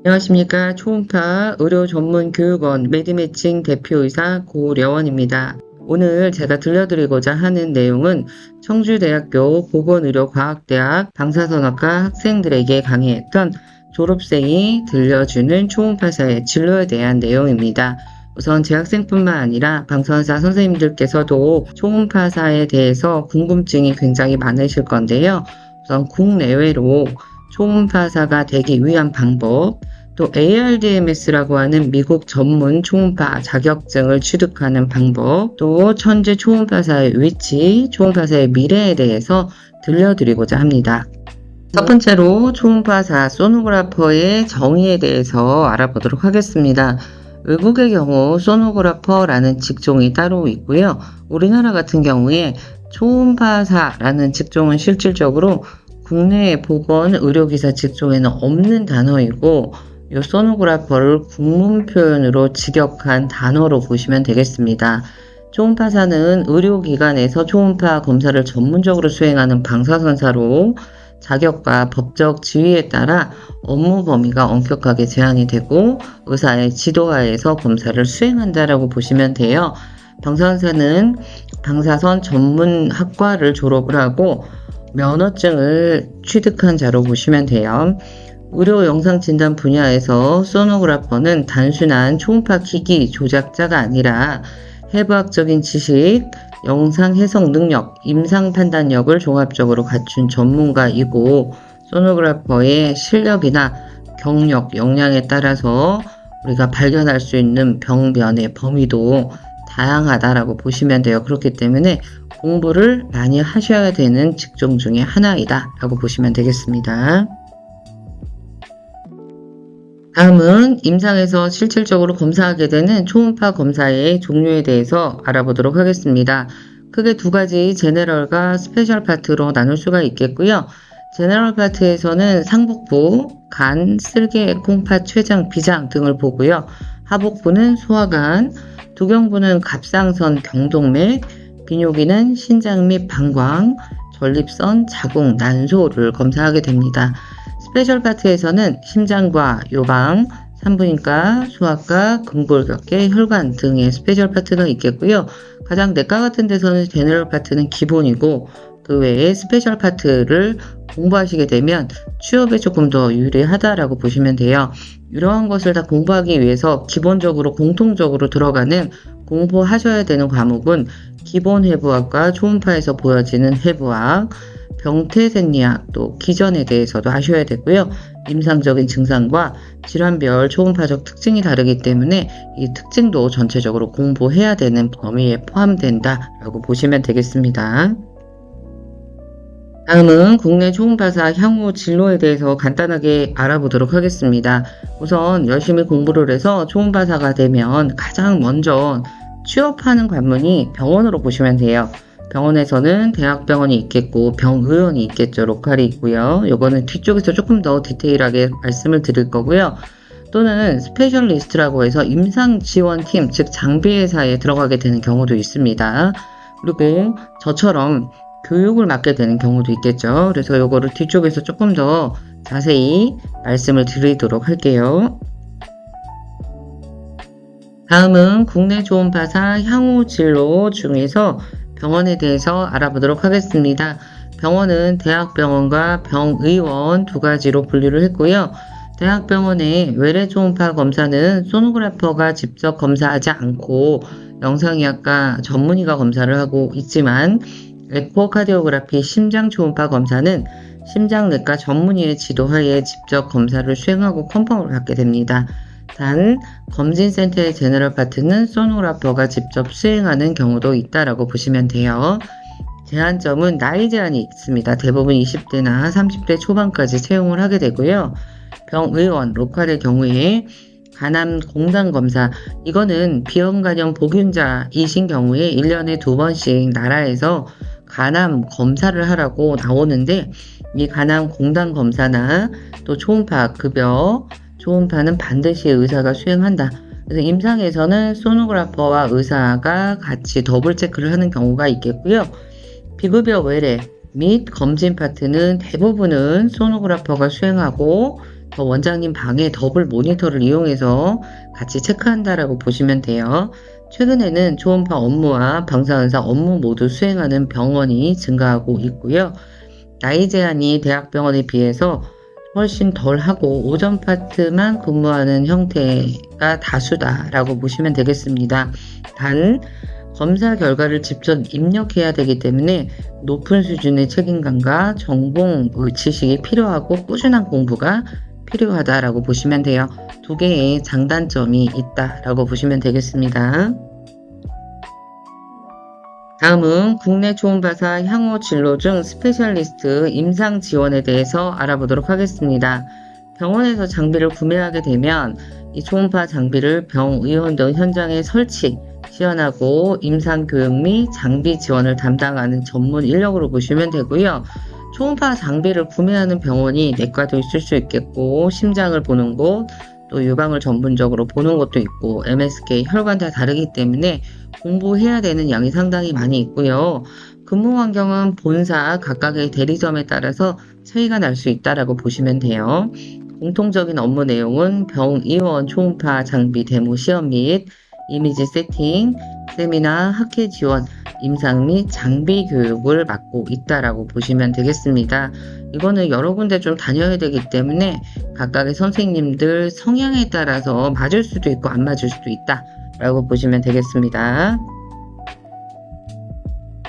안녕하십니까. 초음파 의료전문교육원 메디매칭 대표이사 고려원입니다. 오늘 제가 들려드리고자 하는 내용은 청주대학교 보건의료과학대학 방사선학과 학생들에게 강의했던 졸업생이 들려주는 초음파사의 진로에 대한 내용입니다. 우선 재학생뿐만 아니라 방사선사 선생님들께서도 초음파사에 대해서 궁금증이 굉장히 많으실 건데요. 우선 국내외로 초음파사가 되기 위한 방법, 또 ARDMS라고 하는 미국 전문 초음파 자격증을 취득하는 방법, 또 현재 초음파사의 위치, 초음파사의 미래에 대해서 들려드리고자 합니다. 첫 번째로 초음파사 소노그래퍼의 정의에 대해서 알아보도록 하겠습니다. 외국의 경우 소노그래퍼라는 직종이 따로 있고요. 우리나라 같은 경우에 초음파사라는 직종은 실질적으로 국내 보건 의료기사 직종에는 없는 단어이고, 이 소노그래퍼를 국문 표현으로 직역한 단어로 보시면 되겠습니다. 초음파사는 의료기관에서 초음파 검사를 전문적으로 수행하는 방사선사로 자격과 법적 지위에 따라 업무 범위가 엄격하게 제한이 되고 의사의 지도하에서 검사를 수행한다라고 보시면 돼요. 방사선사는 방사선 전문학과를 졸업을 하고 면허증을 취득한 자로 보시면 돼요. 의료 영상 진단 분야에서 소노그래퍼는 단순한 초음파 기기 조작자가 아니라 해부학적인 지식, 영상 해석 능력, 임상 판단력을 종합적으로 갖춘 전문가이고, 소노그래퍼의 실력이나 경력, 역량에 따라서 우리가 발견할 수 있는 병변의 범위도 다양하다라고 보시면 돼요. 그렇기 때문에 공부를 많이 하셔야 되는 직종 중에 하나이다 라고 보시면 되겠습니다. 다음은 임상에서 실질적으로 검사하게 되는 초음파 검사의 종류에 대해서 알아보도록 하겠습니다. 크게 두 가지 제네럴과 스페셜 파트로 나눌 수가 있겠고요. 제네럴 파트에서는 상복부, 간, 쓸개, 콩팥, 췌장, 비장 등을 보고요. 하복부는 소화관, 두경부는 갑상선, 경동맥, 비뇨기는 신장 및 방광, 전립선, 자궁, 난소를 검사하게 됩니다. 스페셜 파트에서는 심장과 요방, 산부인과, 소아과, 근골격계, 혈관 등의 스페셜 파트가 있겠고요. 가장 내과 같은 데서는 제너럴 파트는 기본이고, 그 외에 스페셜 파트를 공부하시게 되면 취업에 조금 더 유리하다라고 보시면 돼요. 이러한 것을 다 공부하기 위해서 기본적으로 공통적으로 들어가는 공부하셔야 되는 과목은 기본 해부학과 초음파에서 보여지는 해부학, 병태생리학, 또 기전에 대해서도 아셔야 되고요. 임상적인 증상과 질환별 초음파적 특징이 다르기 때문에 이 특징도 전체적으로 공부해야 되는 범위에 포함된다라고 보시면 되겠습니다. 다음은 국내 초음파사 향후 진로에 대해서 간단하게 알아보도록 하겠습니다. 우선 열심히 공부를 해서 초음파사가 되면 가장 먼저 취업하는 관문이 병원으로 보시면 돼요. 병원에서는 대학병원이 있겠고 병의원이 있겠죠. 로컬이 있고요. 요거는 뒤쪽에서 조금 더 디테일하게 말씀을 드릴 거고요. 또는 스페셜리스트라고 해서 임상지원팀, 즉 장비회사에 들어가게 되는 경우도 있습니다. 그리고 저처럼 교육을 맡게 되는 경우도 있겠죠. 그래서 요거를 뒤쪽에서 조금 더 자세히 말씀을 드리도록 할게요. 다음은 국내 초음파사 향후 진로 중에서 병원에 대해서 알아보도록 하겠습니다. 병원은 대학병원과 병의원 두 가지로 분류를 했고요. 대학병원의 외래 초음파 검사는 소노그래퍼가 직접 검사하지 않고 영상의학과 전문의가 검사를 하고 있지만, 에코카디오그래피 심장 초음파 검사는 심장내과 전문의의 지도하에 직접 검사를 수행하고 컨펌을 받게 됩니다. 단, 검진센터의 제너럴 파트는 소노그래퍼가 직접 수행하는 경우도 있다라고 보시면 돼요. 제한점은 나이 제한이 있습니다. 대부분 20대나 30대 초반까지 채용을 하게 되고요. 병의원, 로컬의 경우에 간암 공단 검사, 이거는 비형 간염 보균자이신 경우에 1년에 2번씩 나라에서 간암 검사를 하라고 나오는데, 이 간암 공단 검사나 또 초음파 급여, 초음파는 반드시 의사가 수행한다. 그래서 임상에서는 소노그래퍼와 의사가 같이 더블 체크를 하는 경우가 있겠고요. 비급여 외래 및 검진 파트는 대부분은 소노그래퍼가 수행하고 더 원장님 방에 더블 모니터를 이용해서 같이 체크한다라고 보시면 돼요. 최근에는 초음파 업무와 방사선사 업무 모두 수행하는 병원이 증가하고 있고요. 나이 제한이 대학병원에 비해서 훨씬 덜하고 오전 파트만 근무하는 형태가 다수다라고 보시면 되겠습니다. 단 검사 결과를 직접 입력해야 되기 때문에 높은 수준의 책임감과 전공 지식이 필요하고 꾸준한 공부가 필요하다라고 보시면 돼요. 두 개의 장단점이 있다라고 보시면 되겠습니다. 다음은 국내 초음파사 향후 진로 중 스페셜리스트 임상 지원에 대해서 알아보도록 하겠습니다. 병원에서 장비를 구매하게 되면 이 초음파 장비를 병의원 등 현장에 설치, 지원하고 임상 교육 및 장비 지원을 담당하는 전문 인력으로 보시면 되고요. 초음파 장비를 구매하는 병원이 내과도 있을 수 있겠고, 심장을 보는 곳, 또 유방을 전문적으로 보는 것도 있고, MSK, 혈관 다 다르기 때문에 공부해야 되는 양이 상당히 많이 있고요. 근무 환경은 본사 각각의 대리점에 따라서 차이가 날 수 있다라고 보시면 돼요. 공통적인 업무 내용은 병의원 초음파 장비 데모 시험 및 이미지 세팅, 세미나, 학회 지원, 임상 및 장비 교육을 맡고 있다라고 보시면 되겠습니다. 이거는 여러 군데 좀 다녀야 되기 때문에 각각의 선생님들 성향에 따라서 맞을 수도 있고 안 맞을 수도 있다라고 보시면 되겠습니다.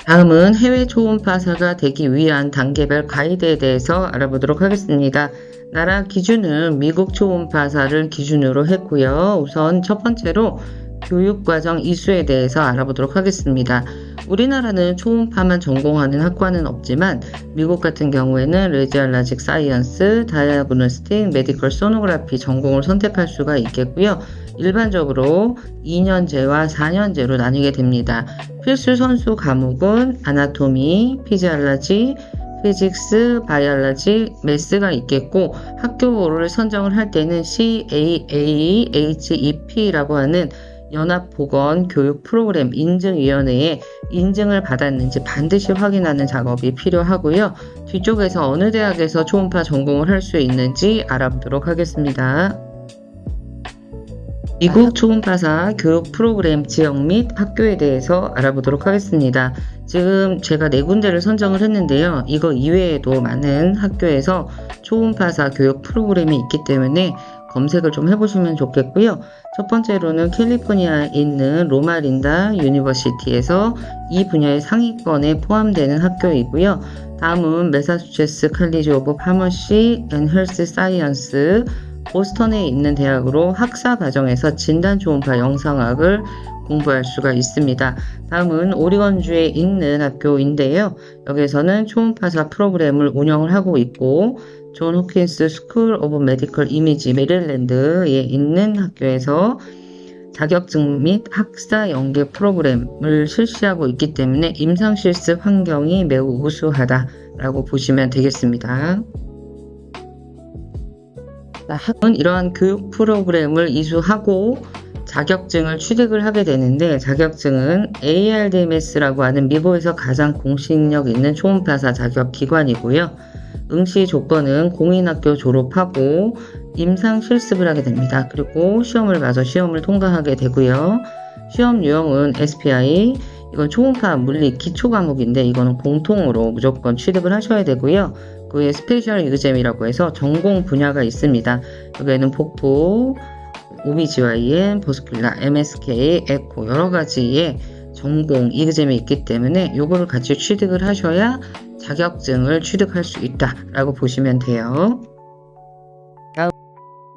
다음은 해외 초음파사가 되기 위한 단계별 가이드에 대해서 알아보도록 하겠습니다. 나라 기준은 미국 초음파사를 기준으로 했고요. 우선 첫 번째로 교육과정 이수에 대해서 알아보도록 하겠습니다. 우리나라는 초음파만 전공하는 학과는 없지만 미국 같은 경우에는 레디올라직 사이언스, 다이아그노스틱, 메디컬 소노그래피 전공을 선택할 수가 있겠고요. 일반적으로 2년제와 4년제로 나뉘게 됩니다. 필수 선수 과목은 아나토미, 피지올로지, 피직스, 바이올로지, 매스가 있겠고 학교를 선정을 할 때는 CAAHEP라고 하는 연합보건 교육 프로그램 인증위원회에 인증을 받았는지 반드시 확인하는 작업이 필요하고요. 뒤쪽에서 어느 대학에서 초음파 전공을 할 수 있는지 알아보도록 하겠습니다. 미국 초음파사 교육 프로그램 지역 및 학교에 대해서 알아보도록 하겠습니다. 지금 제가 4군데를 선정을 했는데요. 이거 이외에도 많은 학교에서 초음파사 교육 프로그램이 있기 때문에 검색을 좀 해보시면 좋겠고요. 첫 번째로는 캘리포니아에 있는 로마린다 유니버시티에서 이 분야의 상위권에 포함되는 학교이고요. 다음은 매사추세츠 칼리지 오브 파머시 앤 헬스 사이언스, 보스턴에 있는 대학으로 학사 과정에서 진단 초음파 영상학을 공부할 수가 있습니다. 다음은 오리건주에 있는 학교인데요. 여기에서는 초음파사 프로그램을 운영을 하고 있고 존 호킨스 스쿨 오브 메디컬 이미지 메릴랜드에 있는 학교에서 자격증 및 학사 연계 프로그램을 실시하고 있기 때문에 임상 실습 환경이 매우 우수하다라고 보시면 되겠습니다. 학은 이러한 교육 프로그램을 이수하고 자격증을 취득을 하게 되는데, 자격증은 ARDMS라고 하는 미국에서 가장 공신력 있는 초음파사 자격 기관이고요. 응시 조건은 공인학교 졸업하고 임상 실습을 하게 됩니다. 그리고 시험을 봐서 시험을 통과하게 되고요. 시험 유형은 SPI, 이건 초음파 물리 기초 과목인데 이거는 공통으로 무조건 취득을 하셔야 되고요. 그 외에 스페셜 이그잼이라고 해서 전공 분야가 있습니다. 여기에는 복부, OBGYN, 버스큘라, MSK, 에코 여러 가지의 전공 이그잼이 있기 때문에 이거를 같이 취득을 하셔야 자격증을 취득할 수 있다라고 보시면 돼요.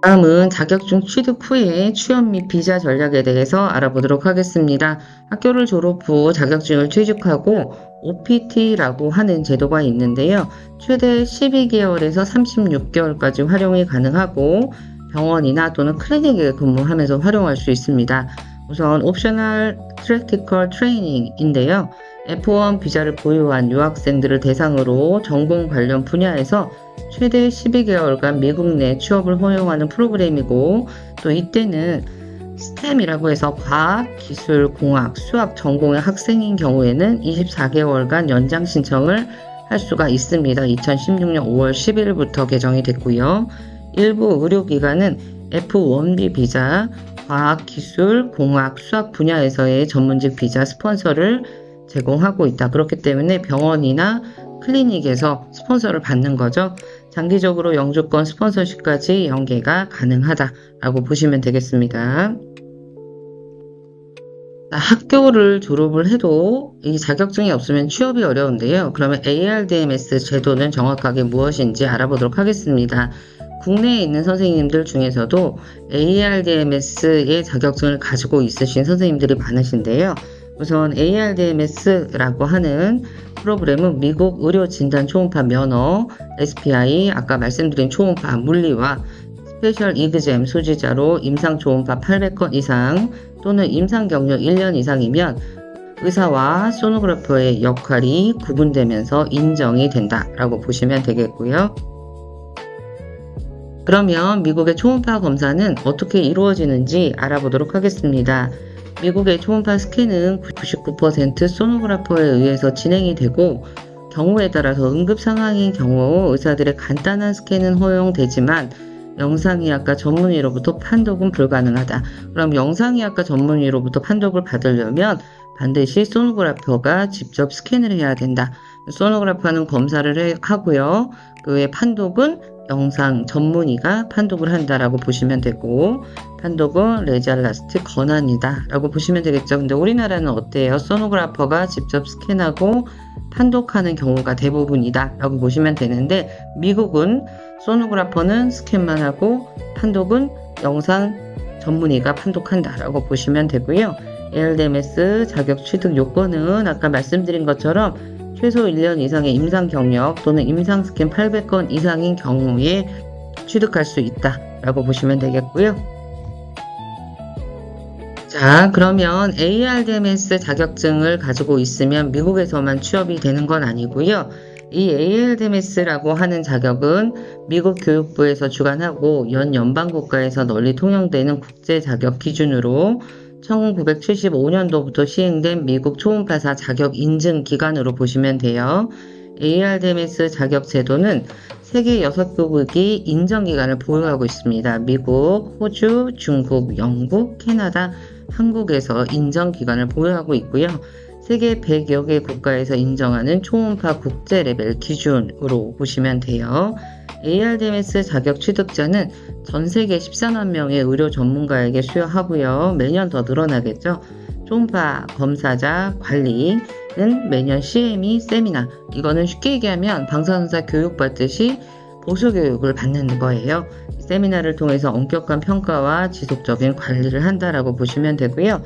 다음은 자격증 취득 후에 취업 및 비자 전략에 대해서 알아보도록 하겠습니다. 학교를 졸업 후 자격증을 취득하고 OPT라고 하는 제도가 있는데요. 최대 12개월에서 36개월까지 활용이 가능하고 병원이나 또는 클리닉에 근무하면서 활용할 수 있습니다. 우선 옵셔널 프랙티컬 트레이닝인데요. F1 비자를 보유한 유학생들을 대상으로 전공 관련 분야에서 최대 12개월간 미국 내 취업을 허용하는 프로그램이고, 또 이때는 STEM이라고 해서 과학, 기술, 공학, 수학 전공의 학생인 경우에는 24개월간 연장 신청을 할 수가 있습니다. 2016년 5월 10일부터 개정이 됐고요. 일부 의료기관은 F1B 비자, 과학, 기술, 공학, 수학 분야에서의 전문직 비자 스폰서를 제공하고 있다. 그렇기 때문에 병원이나 클리닉에서 스폰서를 받는 거죠. 장기적으로 영주권 스폰서십까지 연계가 가능하다라고 보시면 되겠습니다. 학교를 졸업을 해도 이 자격증이 없으면 취업이 어려운데요. 그러면 ARDMS 제도는 정확하게 무엇인지 알아보도록 하겠습니다. 국내에 있는 선생님들 중에서도 ARDMS의 자격증을 가지고 있으신 선생님들이 많으신데요. 우선 ARDMS라고 하는 프로그램은 미국 의료진단 초음파 면허, SPI, 아까 말씀드린 초음파 물리와 스페셜 이그잼 소지자로 임상 초음파 800건 이상 또는 임상 경력 1년 이상이면 의사와 소노그래퍼의 역할이 구분되면서 인정이 된다라고 보시면 되겠고요. 그러면 미국의 초음파 검사는 어떻게 이루어지는지 알아보도록 하겠습니다. 미국의 초음파 스캔은 99% 소노그래퍼에 의해서 진행이 되고 경우에 따라서 응급 상황인 경우 의사들의 간단한 스캔은 허용되지만 영상의학과 전문의로부터 판독은 불가능하다. 그럼 영상의학과 전문의로부터 판독을 받으려면 반드시 소노그래퍼가 직접 스캔을 해야 된다. 소노그래퍼는 검사를 하고요. 그 외 판독은 영상 전문의가 판독을 한다라고 보시면 되고 판독은 레잘라스트 권한이다 라고 보시면 되겠죠. 근데 우리나라는 어때요? 소노그래퍼가 직접 스캔하고 판독하는 경우가 대부분이다 라고 보시면 되는데 미국은 소노그래퍼는 스캔만 하고 판독은 영상 전문의가 판독한다 라고 보시면 되고요. ARDMS 자격 취득 요건은 아까 말씀드린 것처럼 최소 1년 이상의 임상 경력 또는 임상 스캔 800건 이상인 경우에 취득할 수 있다 라고 보시면 되겠고요. 자, 그러면 ARDMS 자격증을 가지고 있으면 미국에서만 취업이 되는 건 아니고요. 이 ARDMS라고 하는 자격은 미국 교육부에서 주관하고 연방국가에서 널리 통용되는 국제 자격 기준으로 1975년도부터 시행된 미국 초음파사 자격 인증 기관으로 보시면 돼요. ARDMS 자격 제도는 세계 6개국이 인정기관을 보유하고 있습니다. 미국, 호주, 중국, 영국, 캐나다, 한국에서 인정기관을 보유하고 있고요. 세계 100여 개 국가에서 인정하는 초음파 국제 레벨 기준으로 보시면 돼요. ARDMS 자격 취득자는 전 세계 14만 명의 의료 전문가에게 수여하고요. 매년 더 늘어나겠죠. 초음파 검사자 관리는 매년 CME 세미나, 이거는 쉽게 얘기하면 방사선사 교육받듯이 보수교육을 받는 거예요. 세미나를 통해서 엄격한 평가와 지속적인 관리를 한다라고 보시면 되고요.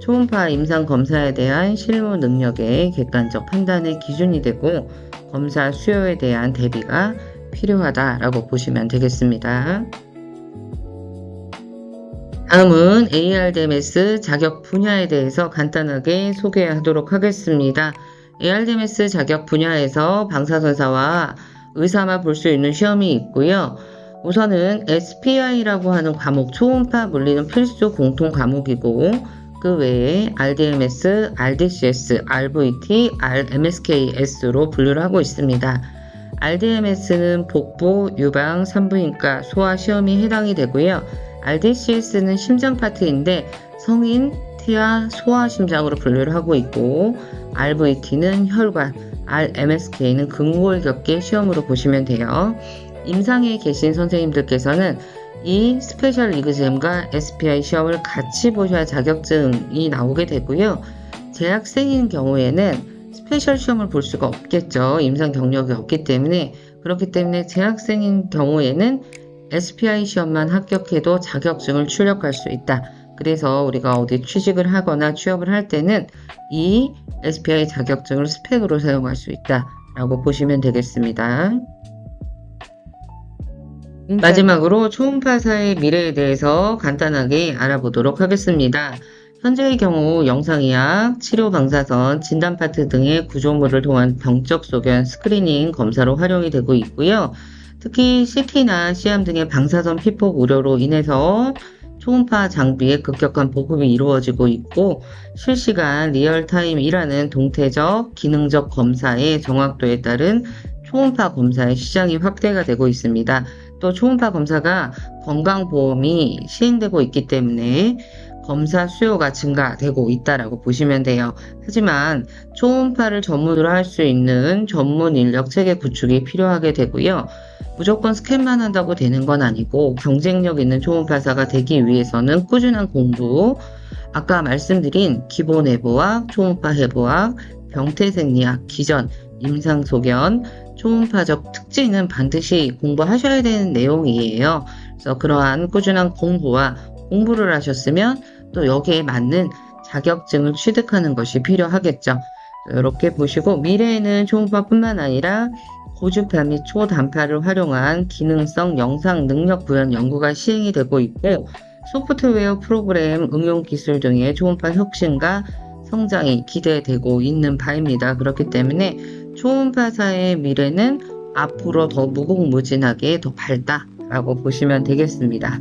초음파 임상 검사에 대한 실무 능력의 객관적 판단의 기준이 되고 검사 수요에 대한 대비가 필요하다라고 보시면 되겠습니다. 다음은 ARDMS 자격 분야에 대해서 간단하게 소개하도록 하겠습니다. ARDMS 자격 분야에서 방사선사와 의사만 볼 수 있는 시험이 있고요. 우선은 SPI라고 하는 과목, 초음파 물리는 필수 공통 과목이고 그 외에 RDMS, RDCS, RVT, RMSKS로 분류를 하고 있습니다. RDMS는 복부, 유방, 산부인과, 소아 시험이 해당이 되고요. RDCS는 심장 파트인데 성인, 태아, 소아 심장으로 분류를 하고 있고 RVT는 혈관, RMSK는 극골격계 시험으로 보시면 돼요. 임상에 계신 선생님들께서는 이 스페셜 이그잼과 SPI 시험을 같이 보셔야 자격증이 나오게 되고요. 재학생인 경우에는 스페셜 시험을 볼 수가 없겠죠. 임상 경력이 없기 때문에. 그렇기 때문에 재학생인 경우에는 SPI 시험만 합격해도 자격증을 출력할 수 있다. 그래서 우리가 어디 취직을 하거나 취업을 할 때는 이 SPI 자격증을 스펙으로 사용할 수 있다 라고 보시면 되겠습니다. 마지막으로 초음파사의 미래에 대해서 간단하게 알아보도록 하겠습니다. 현재의 경우 영상의학, 치료 방사선, 진단 파트 등의 구조물을 통한 병적 소견 스크리닝 검사로 활용이 되고 있고요. 특히 CT나 CM 등의 방사선 피폭 우려로 인해서 초음파 장비의 급격한 보급이 이루어지고 있고 실시간 리얼타임이라는 동태적, 기능적 검사의 정확도에 따른 초음파 검사의 시장이 확대가 되고 있습니다. 또 초음파 검사가 건강보험이 시행되고 있기 때문에 검사 수요가 증가되고 있다라고 보시면 돼요. 하지만 초음파를 전문으로 할 수 있는 전문 인력 체계 구축이 필요하게 되고요. 무조건 스캔만 한다고 되는 건 아니고 경쟁력 있는 초음파사가 되기 위해서는 꾸준한 공부, 아까 말씀드린 기본 해부학, 초음파 해부학, 병태생리학, 기전, 임상소견, 초음파적 특징은 반드시 공부하셔야 되는 내용이에요. 그래서 그러한 꾸준한 공부를 하셨으면 또 여기에 맞는 자격증을 취득하는 것이 필요하겠죠. 이렇게 보시고 미래에는 초음파뿐만 아니라 고주파 및 초단파를 활용한 기능성 영상 능력 구현 연구가 시행이 되고 있고 소프트웨어 프로그램 응용 기술 등의 초음파 혁신과 성장이 기대되고 있는 바입니다. 그렇기 때문에 초음파사의 미래는 앞으로 더 무궁무진하게 더 밝다라고 보시면 되겠습니다.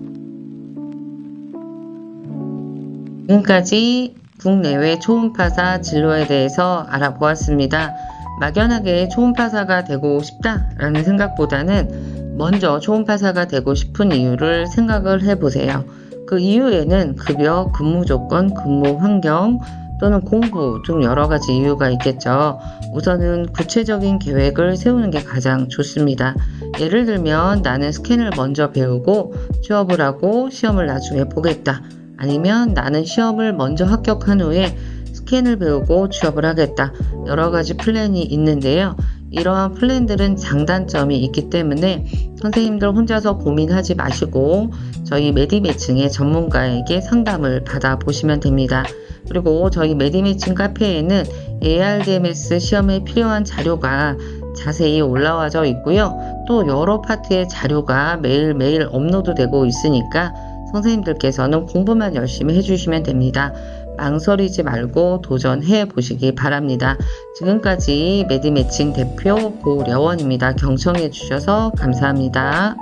지금까지 국내외 초음파사 진로에 대해서 알아보았습니다. 막연하게 초음파사가 되고 싶다라는 생각보다는 먼저 초음파사가 되고 싶은 이유를 생각을 해보세요. 그 이유에는 급여, 근무 조건, 근무 환경 또는 공부 등 여러 가지 이유가 있겠죠. 우선은 구체적인 계획을 세우는 게 가장 좋습니다. 예를 들면 나는 스캔을 먼저 배우고 취업을 하고 시험을 나중에 보겠다. 아니면 나는 시험을 먼저 합격한 후에 스캔을 배우고 취업을 하겠다. 여러 가지 플랜이 있는데요. 이러한 플랜들은 장단점이 있기 때문에 선생님들 혼자서 고민하지 마시고 저희 메디매칭의 전문가에게 상담을 받아보시면 됩니다. 그리고 저희 메디매칭 카페에는 ARDMS 시험에 필요한 자료가 자세히 올라와져 있고요. 또 여러 파트의 자료가 매일매일 업로드되고 있으니까 선생님들께서는 공부만 열심히 해주시면 됩니다. 망설이지 말고 도전해 보시기 바랍니다. 지금까지 메디매칭 대표 고려원입니다. 경청해 주셔서 감사합니다.